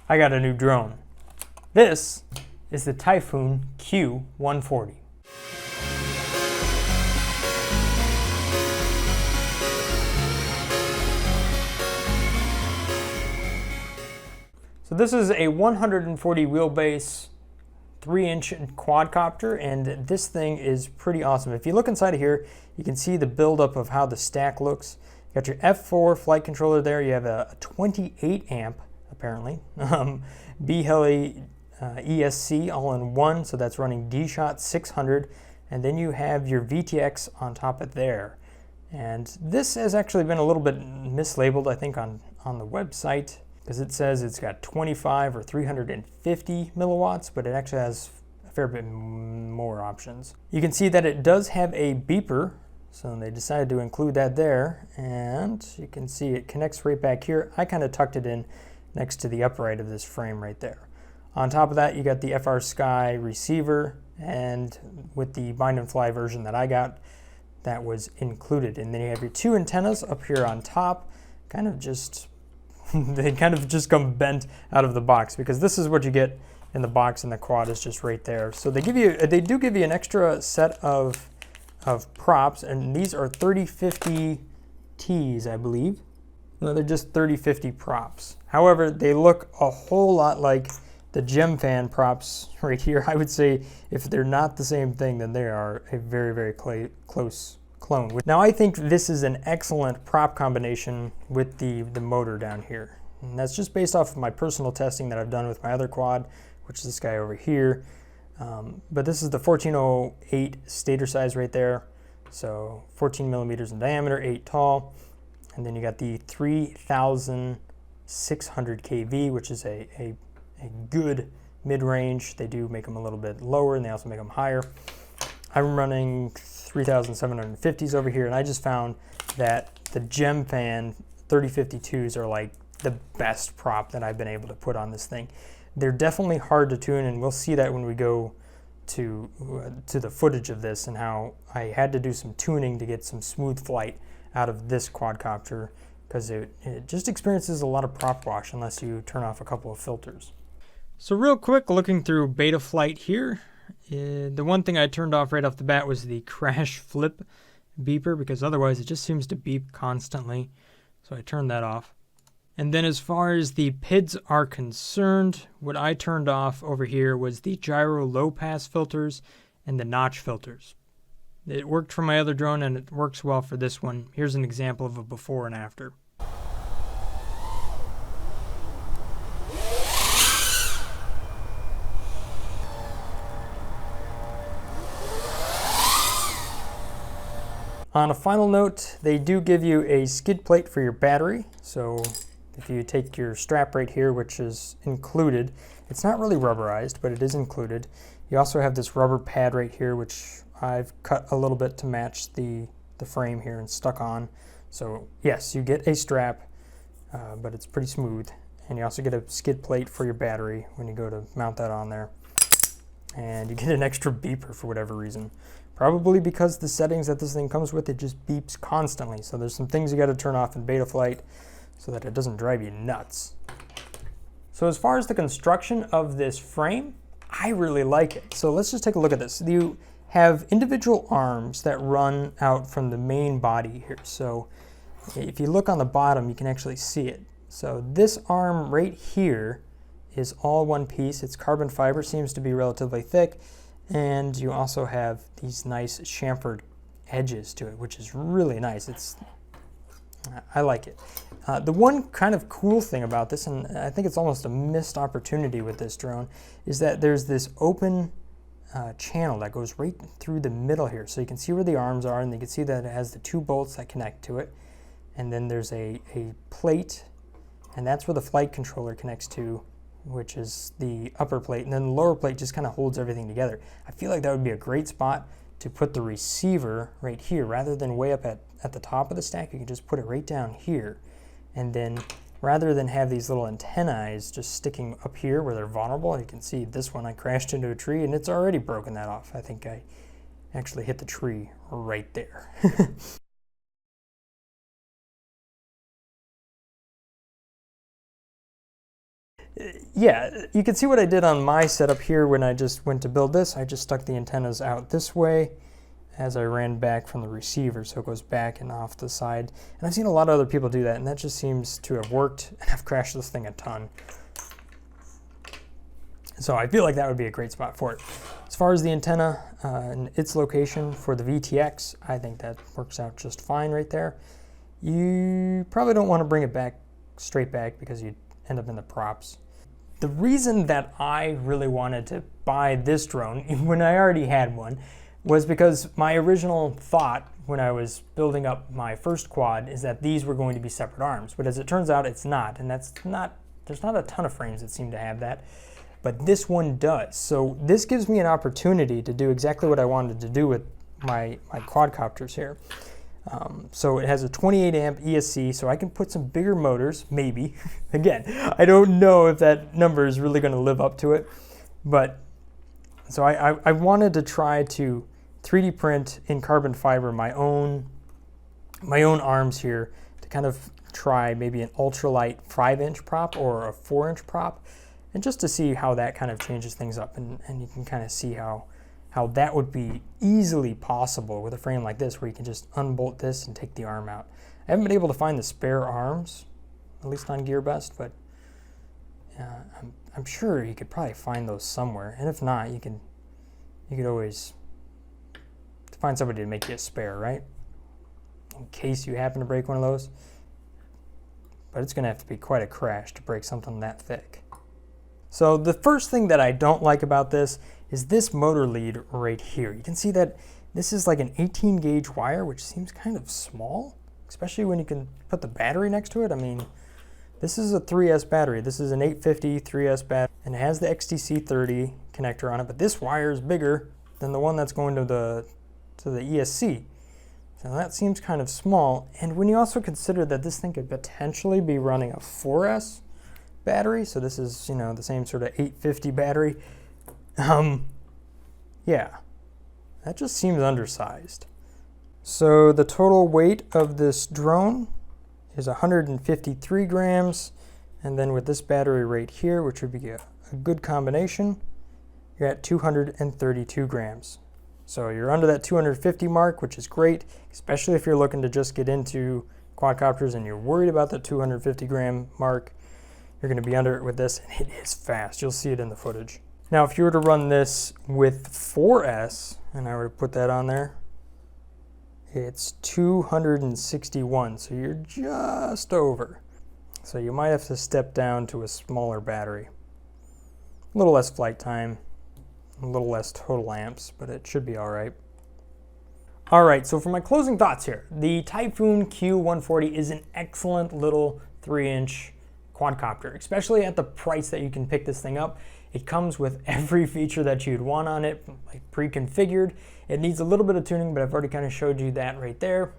I got a new drone. This is the Typhoon Q140. So this is a 140 wheelbase, 3-inch quadcopter, and this thing is pretty awesome. If you look inside of here, you can see the buildup of how the stack looks. You got your F4 flight controller there. You have a 28 amp, apparently, B-Heli ESC all in one, so that's running D-Shot 600, and then you have your VTX on top of there. And this has actually been a little bit mislabeled, I think, on the website, because it says it's got 25 or 350 milliwatts, but it actually has a fair bit more options. You can see that it does have a beeper, so they decided to include that there, and you can see it connects right back here. I kind of tucked it in next to the upright of this frame right there. On top of that, you got the FrSky receiver, and with the bind and fly version that I got, that was included. And then you have your two antennas up here on top, kind of just they kind of just come bent out of the box, because this is what you get in the box, and the quad is just right there. So they do give you an extra set of props, and these are 3050 Ts, I believe. No, they're just 3050 props. However, they look a whole lot like the GemFan props right here. I would say if they're not the same thing, then they are a very, very close clone. Now, I think this is an excellent prop combination with the motor down here. And that's just based off of my personal testing that I've done with my other quad, which is this guy over here. But this is the 1408 stator size right there. So 14 millimeters in diameter, 8 tall. And then you got the 3600 kV, which is a good mid-range. They do make them a little bit lower, and they also make them higher. I'm running 3750s over here, and I just found that the GemFan 3052s are like the best prop that I've been able to put on this thing. They're definitely hard to tune, and we'll see that when we go to the footage of this, and how I had to do some tuning to get some smooth flight out of this quadcopter, because it just experiences a lot of prop wash unless you turn off a couple of filters. So real quick, looking through Betaflight here, the one thing I turned off right off the bat was the crash flip beeper, because otherwise it just seems to beep constantly. So I turned that off. And then as far as the PIDs are concerned, what I turned off over here was the gyro low pass filters and the notch filters. It worked for my other drone, and it works well for this one. Here's an example of a before and after. On a final note, they do give you a skid plate for your battery. So if you take your strap right here, which is included, it's not really rubberized, but it is included. You also have this rubber pad right here, which I've cut a little bit to match the frame here and stuck on. So yes, you get a strap, but it's pretty smooth. And you also get a skid plate for your battery when you go to mount that on there. And you get an extra beeper for whatever reason. Probably because the settings that this thing comes with, it just beeps constantly. So there's some things you got to turn off in Betaflight so that it doesn't drive you nuts. So as far as the construction of this frame, I really like it. So let's just take a look at this. You have individual arms that run out from the main body here. So if you look on the bottom, you can actually see it. So this arm right here is all one piece. It's carbon fiber, seems to be relatively thick. And you also have these nice chamfered edges to it, which is really nice. I like it. The one kind of cool thing about this, and I think it's almost a missed opportunity with this drone, is that there's this open channel that goes right through the middle here. So you can see where the arms are, and you can see that it has the two bolts that connect to it. And then there's a plate, and that's where the flight controller connects to, which is the upper plate, and then the lower plate just kind of holds everything together. I feel like that would be a great spot to put the receiver right here. Rather than way up at the top of the stack, you can just put it right down here. And then rather than have these little antennae just sticking up here where they're vulnerable, you can see this one, I crashed into a tree and it's already broken that off. I think I actually hit the tree right there. Yeah, you can see what I did on my setup here when I just went to build this. I just stuck the antennas out this way as I ran back from the receiver, so it goes back and off the side. And I've seen a lot of other people do that, and that just seems to have worked, and I've crashed this thing a ton. So I feel like that would be a great spot for it. As far as the antenna and its location for the VTX, I think that works out just fine right there. You probably don't want to bring it back straight back because you'd end up in the props. The reason that I really wanted to buy this drone when I already had one was because my original thought when I was building up my first quad is that these were going to be separate arms, but as it turns out it's not, and there's not a ton of frames that seem to have that, but this one does. So this gives me an opportunity to do exactly what I wanted to do with my quadcopters here. So it has a 28 amp ESC, so I can put some bigger motors, maybe. Again, I don't know if that number is really going to live up to it, but so I wanted to try to 3D print in carbon fiber my own arms here to kind of try maybe an ultralight 5-inch prop or a 4-inch prop, and just to see how that kind of changes things up, and you can kind of see how that would be easily possible with a frame like this where you can just unbolt this and take the arm out. I haven't been able to find the spare arms, at least on GearBest, but I'm sure you could probably find those somewhere, and if not, you could always find somebody to make you a spare, right? In case you happen to break one of those. But it's gonna have to be quite a crash to break something that thick. So the first thing that I don't like about this is this motor lead right here. You can see that this is like an 18 gauge wire, which seems kind of small, especially when you can put the battery next to it. I mean, this is a 3S battery. This is an 850 3S battery, and it has the XTC30 connector on it, but this wire is bigger than the one that's going to the ESC. So that seems kind of small. And when you also consider that this thing could potentially be running a 4S battery, so this is, you know, the same sort of 850 battery, yeah, that just seems undersized. So the total weight of this drone is 153 grams, and then with this battery right here, which would be a good combination, you're at 232 grams. So you're under that 250 mark, which is great, especially if you're looking to just get into quadcopters and you're worried about the 250 gram mark. You're going to be under it with this, and it is fast. You'll see it in the footage. Now, if you were to run this with 4S, and I were to put that on there, it's 261, so you're just over. So you might have to step down to a smaller battery. A little less flight time, a little less total amps, but it should be all right. All right, so for my closing thoughts here, the Typhoon Q140 is an excellent little 3-inch quadcopter, especially at the price that you can pick this thing up. It comes with every feature that you'd want on it, like pre-configured. It needs a little bit of tuning, but I've already kind of showed you that right there.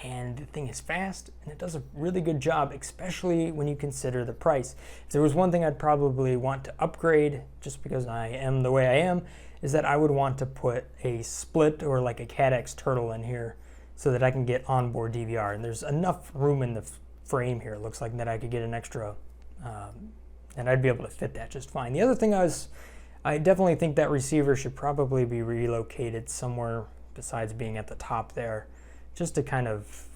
And the thing is fast, and it does a really good job, especially when you consider the price. If there was one thing I'd probably want to upgrade, just because I am the way I am, is that I would want to put a split or like a CADX turtle in here so that I can get onboard DVR. And there's enough room in the frame here, it looks like, that I could get an extra, and I'd be able to fit that just fine. The other thing I definitely think that receiver should probably be relocated somewhere besides being at the top there, just to kind of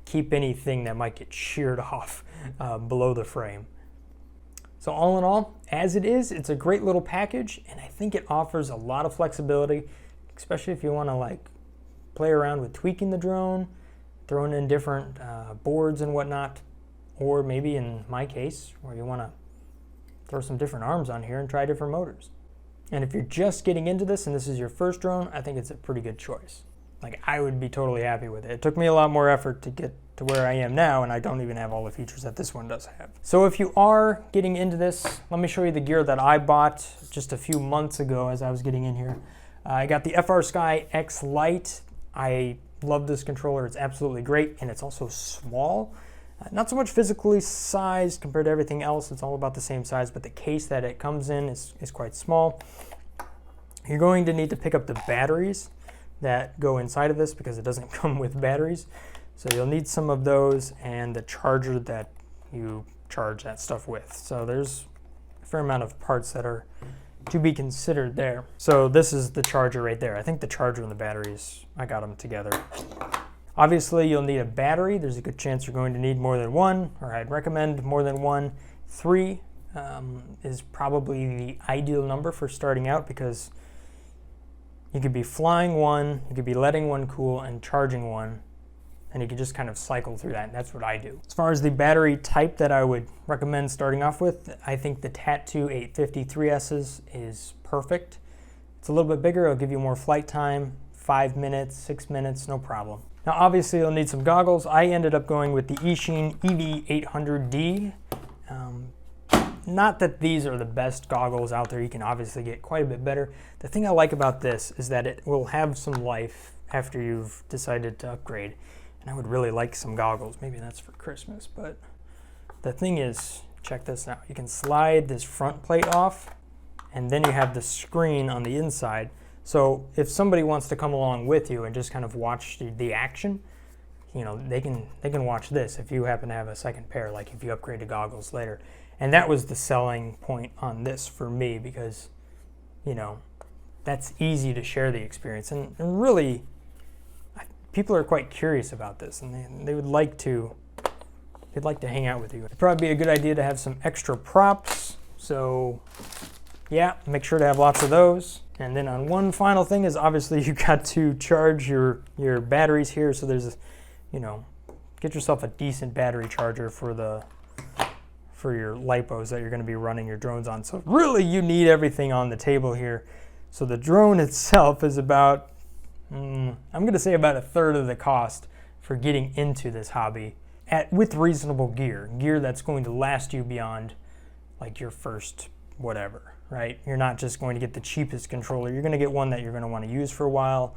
keep anything that might get sheared off below the frame. So all in all, as it is, it's a great little package, and I think it offers a lot of flexibility, especially if you want to like play around with tweaking the drone, throwing in different boards and whatnot, or maybe in my case, where you want to throw some different arms on here and try different motors. And if you're just getting into this and this is your first drone, I think it's a pretty good choice. Like, I would be totally happy with it. It took me a lot more effort to get to where I am now, and I don't even have all the features that this one does have. So if you are getting into this, let me show you the gear that I bought just a few months ago as I was getting in here. I got the FrSky X Lite. I love this controller. It's absolutely great, and it's also small. Not so much physically sized compared to everything else. It's all about the same size, but the case that it comes in is quite small. You're going to need to pick up the batteries that go inside of this because it doesn't come with batteries. So you'll need some of those and the charger that you charge that stuff with. So there's fair amount of parts that are to be considered there. So this is the charger right there. I think the charger and the batteries, I got them together. Obviously, you'll need a battery. There's a good chance you're going to need more than one, or I'd recommend more than one. 3 is probably the ideal number for starting out, because you could be flying one, you could be letting one cool and charging one, and you could just kind of cycle through that, and that's what I do. As far as the battery type that I would recommend starting off with, I think the Tattoo 853S's is perfect. It's a little bit bigger, it'll give you more flight time, 5 minutes, 6 minutes, no problem. Now obviously you'll need some goggles. I ended up going with the Eachine EV800D. Not that these are the best goggles out there, you can obviously get quite a bit better. The thing I like about this is that it will have some life after you've decided to upgrade. And I would really like some goggles. Maybe that's for Christmas, but the thing is, check this out. You can slide this front plate off, and then you have the screen on the inside. So if somebody wants to come along with you and just kind of watch the action, you know, they can watch this if you happen to have a second pair, like if you upgrade to goggles later. And that was the selling point on this for me, because, you know, that's easy to share the experience. And really, people are quite curious about this, and they would like to, they'd like to hang out with you. It'd probably be a good idea to have some extra props. So yeah, make sure to have lots of those. And then on one final thing is, obviously you got to charge your batteries here. So there's, you know, get yourself a decent battery charger for your lipos that you're going to be running your drones on. So really you need everything on the table here. So the drone itself is about, I'm going to say about 1/3 of the cost for getting into this hobby with reasonable gear that's going to last you beyond like your first whatever, right? You're not just going to get the cheapest controller. You're going to get one that you're going to want to use for a while,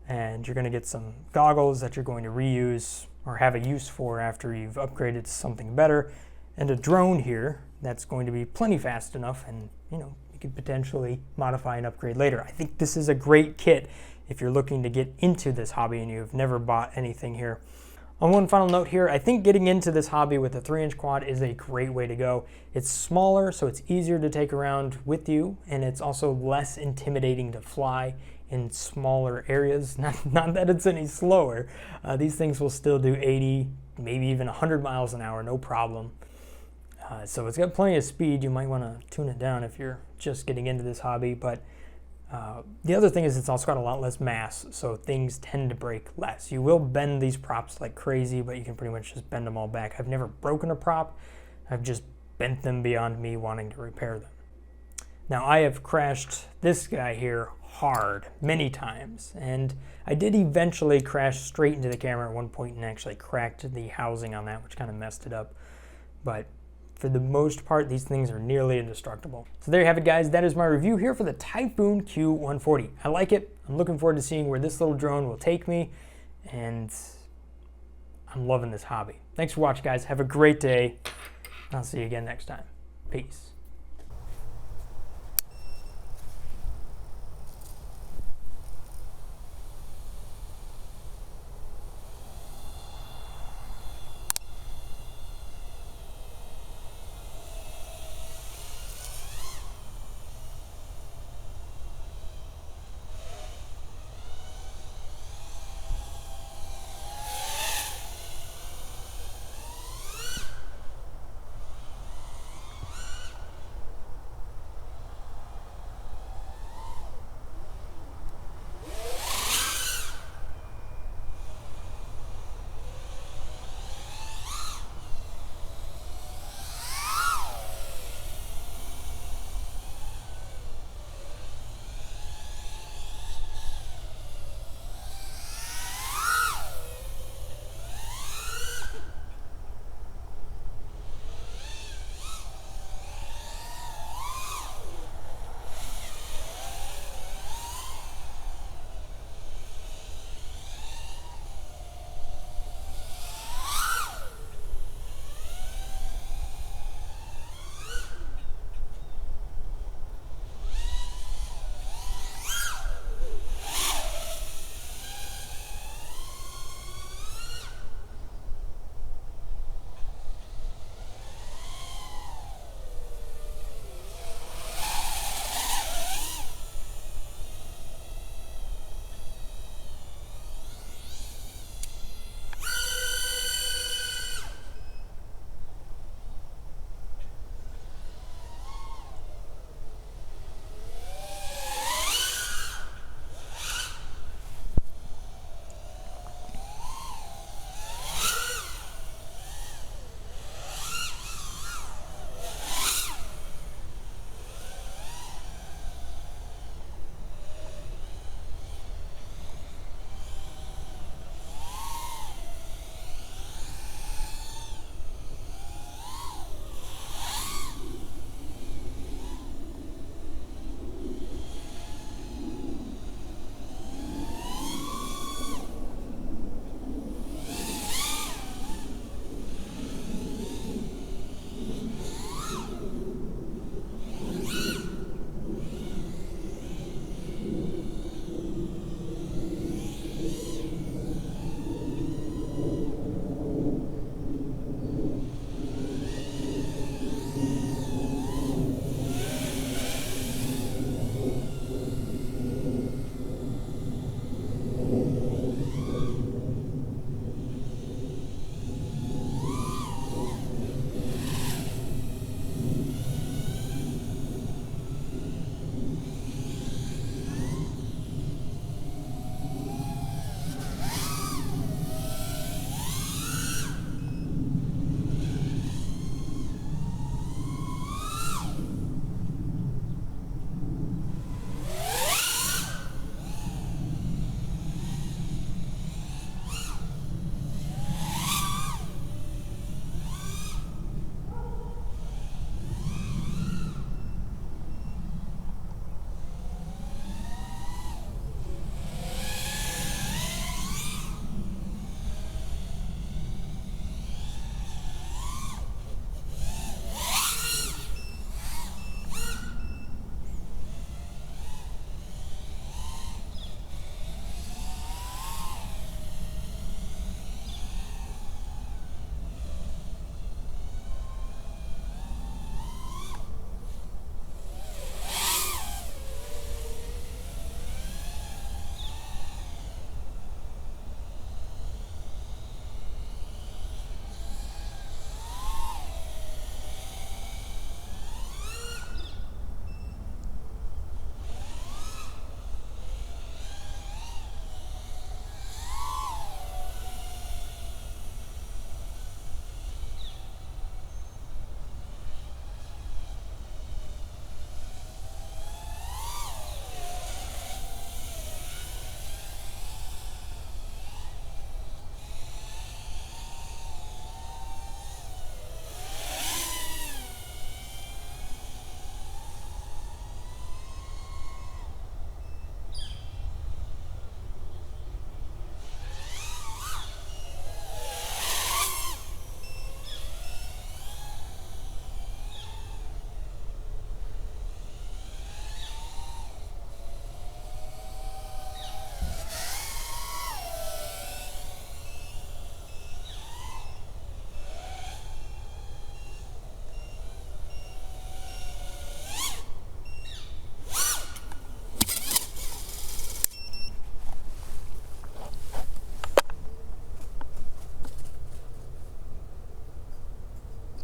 and you're going to get some goggles that you're going to reuse or have a use for after you've upgraded to something better, and a drone here that's going to be plenty fast enough, and you know, you could potentially modify and upgrade later. I think this is a great kit if you're looking to get into this hobby and you've never bought anything here. On one final note here, I think getting into this hobby with a 3-inch quad is a great way to go. It's smaller, so it's easier to take around with you, and it's also less intimidating to fly in smaller areas. Not that it's any slower. These things will still do 80, maybe even 100 miles an hour, no problem. So it's got plenty of speed. You might want to tune it down if you're just getting into this hobby, but the other thing is it's also got a lot less mass, so things tend to break less. You will bend these props like crazy, but you can pretty much just bend them all back. I've never broken a prop. I've just bent them beyond me wanting to repair them. Now, I have crashed this guy here hard many times, and I did eventually crash straight into the camera at one point and actually cracked the housing on that, which kind of messed it up. But for the most part, these things are nearly indestructible. So there you have it, guys. That is my review here for the Typhoon Q140. I like it. I'm looking forward to seeing where this little drone will take me, and I'm loving this hobby. Thanks for watching, guys. Have a great day. I'll see you again next time. Peace.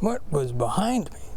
What was behind me?